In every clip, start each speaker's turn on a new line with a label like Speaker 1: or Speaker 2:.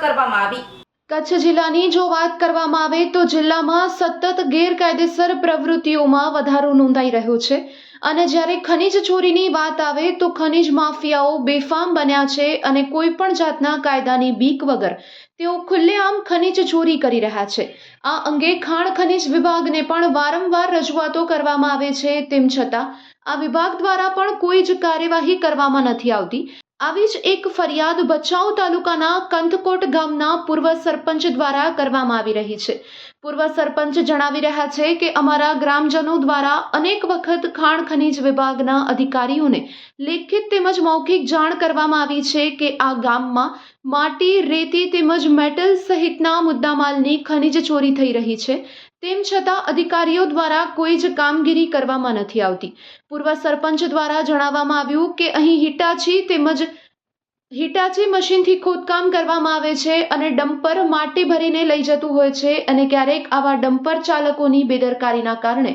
Speaker 1: કરવામાં આવી।
Speaker 2: કચ્છ જિલ્લાની જો વાત કરવામાં આવે તો જિલ્લામાં સતત ગેરકાયદેસર પ્રવૃત્તિઓમાં વધારો નોંધાઈ રહ્યો છે અને જ્યારે ખનીજ ચોરીની વાત આવે તો ખનીજ માફિયાઓ બેફામ બન્યા છે અને કોઈ પણ જાતના કાયદાની બીક વગર તેઓ ખુલ્લેઆમ ખનીજ ચોરી કરી રહ્યા છે। આ અંગે ખાણ ખનીજ વિભાગને પણ વારંવાર રજૂઆતો કરવામાં આવે છે, તેમ છતાં આ વિભાગ દ્વારા પણ કોઈ જ કાર્યવાહી કરવામાં નથી આવતી। આવી જ એક ફરિયાદ ભચાઉ તાલુકાના કંથકોટ ગામના પૂર્વ સરપંચ દ્વારા કરવામાં આવી રહી છે। પૂર્વ સરપંચ જણાવી રહ્યા છે કે અમારા ગ્રામજનો દ્વારા અનેક વખત ખાણ ખનીજ વિભાગના અધિકારીઓને લેખિત તેમજ મૌખિક જાણ કરવામાં આવી છે કે આ ગામમાં માટી, રેતી તેમજ મેટલ સહિતના મુદ્દામાલની ખનીજ ચોરી થઈ રહી છે, તેમ છતાં અધિકારીઓ દ્વારા કોઈ જ કામગીરી કરવામાં નથી આવતી। પૂર્વ સરપંચ દ્વારા જણાવવામાં આવ્યું કે અહીં હિટાચી મશીનથી ખોદકામ કરવામાં આવે છે અને ડમ્પર માટી ભરીને લઈ જતું હોય છે અને ક્યારેક આવા ડમ્પર ચાલકોની બેદરકારીના કારણે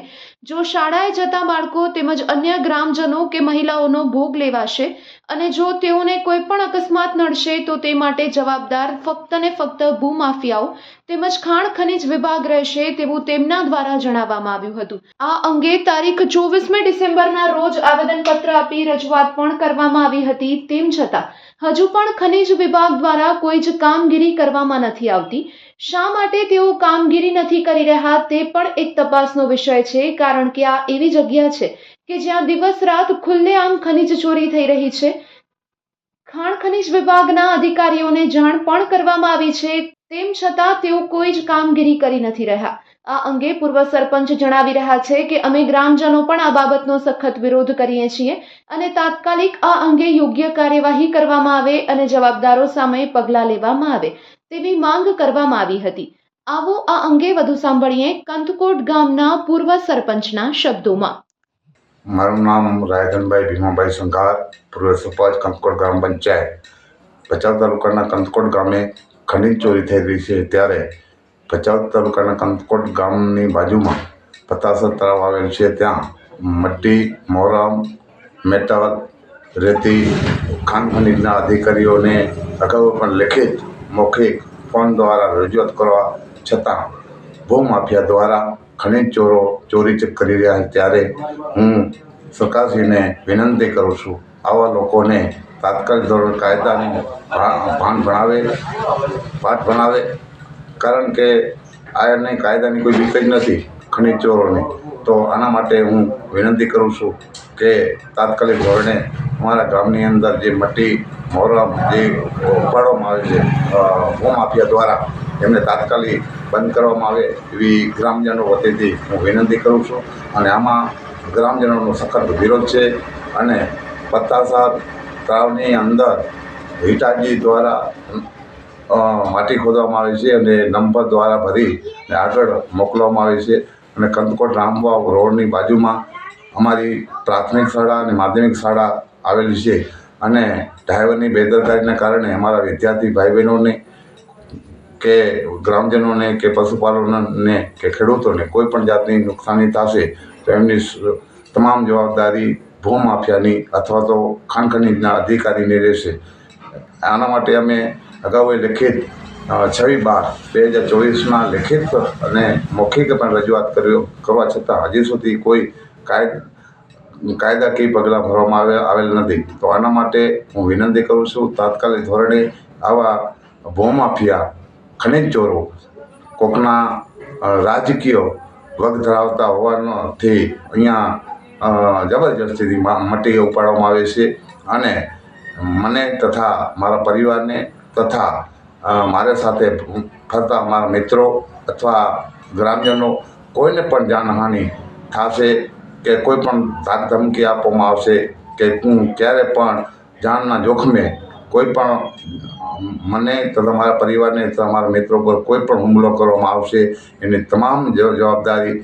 Speaker 2: જો શાળાએ જતા બાળકો તેમજ અન્ય ગ્રામજનો કે મહિલાઓનો ભોગ લેવાશે અને જો તેઓને કોઈ પણ અકસ્માત નડશે તો તે માટે જવાબદાર ફક્ત ને ફક્ત ભૂમાફિયાઓ તેમજ ખાણ ખનીજ વિભાગ રહેશે તેવું તેમના દ્વારા જણાવવામાં આવ્યું હતું। આ અંગે તારીખ 24 ડિસેમ્બરના રોજ આવેદનપત્ર આપી રજૂઆત પણ કરવામાં આવી હતી, તેમ છતાં હજુ પણ ખનીજ વિભાગ દ્વારા કોઈ જ કામગીરી કરવામાં નથી આવતી। શા માટે તેઓ કામગીરી નથી કરી રહ્યા તે પણ એક તપાસનો વિષય છે, કારણ કે આ એવી જગ્યા છે કે જ્યાં દિવસ રાત ખુલ્લેઆમ ખનીજ ચોરી થઈ રહી છે। ખાણ ખનીજ વિભાગના અધિકારીઓને જાણ પણ કરવામાં આવી છે, તેમ છતાં તેઓ કોઈ જ કામગીરી કરી નથી રહ્યા। આ અંગે પૂર્વ સરપંચ જણાવી રહ્યા છે કે અમે ગ્રામજનો પણ આ બાબતનો સખત વિરોધ કરીએ છીએ અને તાત્કાલિક આ અંગે યોગ્ય કાર્યવાહી કરવામાં આવે અને જવાબદારો સામે પગલાં લેવામાં આવે તેવી માંગ કરવામાં આવી હતી। આવો આ અંગે વધુ સાંભળીએ કંથકોટ ગામના પૂર્વ સરપંચના શબ્દોમાં।
Speaker 3: મારું નામ રાયધનભાઈ ભીમાભાઈ સંઘાર, પૂર્વ સરપંચ કંથકોટ ગ્રામ પંચાયત। ભચાઉ તાલુકાના કંથકોટ ગામે ખનીજ ચોરી થઈ રહી છે, ત્યારે ભચાઉ તાલુકાના કંથકોટ ગામની બાજુમાં પતાસર તળાવ આવેલ છે, ત્યાં મટ્ટી, મોરમ, મેટલ, રેતી, ખાણ ખનીજના અધિકારીઓને અગાઉ પણ લેખિત મૌખિક ફોન દ્વારા રજૂઆત કરવા છતાં ભૂમાફિયા દ્વારા ખનીજ ચોરી કરી રહ્યા છે। ત્યારે હું સરકારશ્રીને વિનંતી કરું છું, આવા લોકોને તાત્કાલિક ધોરણે કાયદાની પાઠ ભણાવે, કારણ કે આને કાયદાની કોઈ બીક જ નથી ખનીજ ચોરોની। તો આના માટે હું વિનંતી કરું છું કે તાત્કાલિક ધોરણે અમારા ગામની અંદર જે મટ્ટી, મોરમ જે ઉપાડવામાં આવે છે ભૂમાફિયા દ્વારા, એમને તાત્કાલિક બંધ કરવામાં આવે એવી ગ્રામજનો વતીથી હું વિનંતી કરું છું અને આમાં ગ્રામજનોનો સખત વિરોધ છે। અને પતાસર તળાવની અંદર હિટાચી દ્વારા માટી ખોદવામાં આવે છે અને નંબર દ્વારા ભરી અને આગળ મોકલવામાં આવે છે અને કંથકોટ રામવાવ રોડની બાજુમાં અમારી પ્રાથમિક શાળા અને માધ્યમિક શાળા આવેલી છે અને ડ્રાઈવરની બેદરકારીના કારણે અમારા વિદ્યાર્થી ભાઈ બહેનોને કે ગ્રામજનોને કે પશુપાલકોને કે ખેડૂતોને કોઈ પણ જાતની નુકસાની થશે તો એમની તમામ જવાબદારી ભૂમાફિયાની અથવા તો ખાણ ખનીજના અધિકારીની રહેશે। આના માટે અમે અગાઉ લેખિત 6/12/2024 લેખિત અને મૌખિક પણ રજૂઆત કરવા છતાં હજી સુધી કોઈ કાયદાકીય પગલાં ભરવામાં આવેલ નથી। તો આના માટે હું વિનંતી કરું છું, તાત્કાલિક ધોરણે આવા ભૂમાફિયા ખનીજ ચોરો કોકના રાજકીય વગ ધરાવતા હોવાથી અહીંયા જબરજસ્તીથી મટ્ટી ઉપાડવામાં આવે છે અને મને તથા મારા પરિવારને તથા મારી સાથે ફરતા મારા મિત્રો અથવા ગ્રામજનો કોઈને પણ જાનહાનિ થશે કે કોઈ પણ ધાક ધમકી આપવામાં આવશે કે હું ક્યારે પણ જાનના જોખમે કોઈ પણ મને તથા મારા પરિવારને તથા મારા મિત્રો પર કોઈ પણ હુમલો કરવામાં આવશે એની તમામ જવાબદારી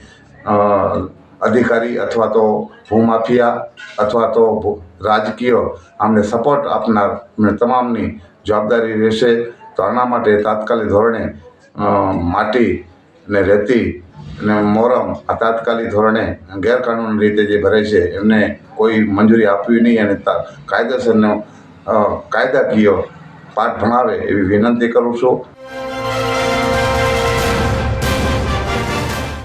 Speaker 3: અધિકારી અથવા તો ભૂમાફિયા અથવા તો રાજકીય આમને સપોર્ટ આપનાર તમામની જવાબદારી રહેશે। તો આના માટે તાત્કાલિક ધોરણે માટી અને રેતી અને મોરમ આ તાત્કાલિક ધોરણે ગેરકાનૂની રીતે જે ભરે છે એમને કોઈ મંજૂરી આપવી નહીં અને કાયદાકીય પાઠ ભણાવે એવી વિનંતી કરું છું.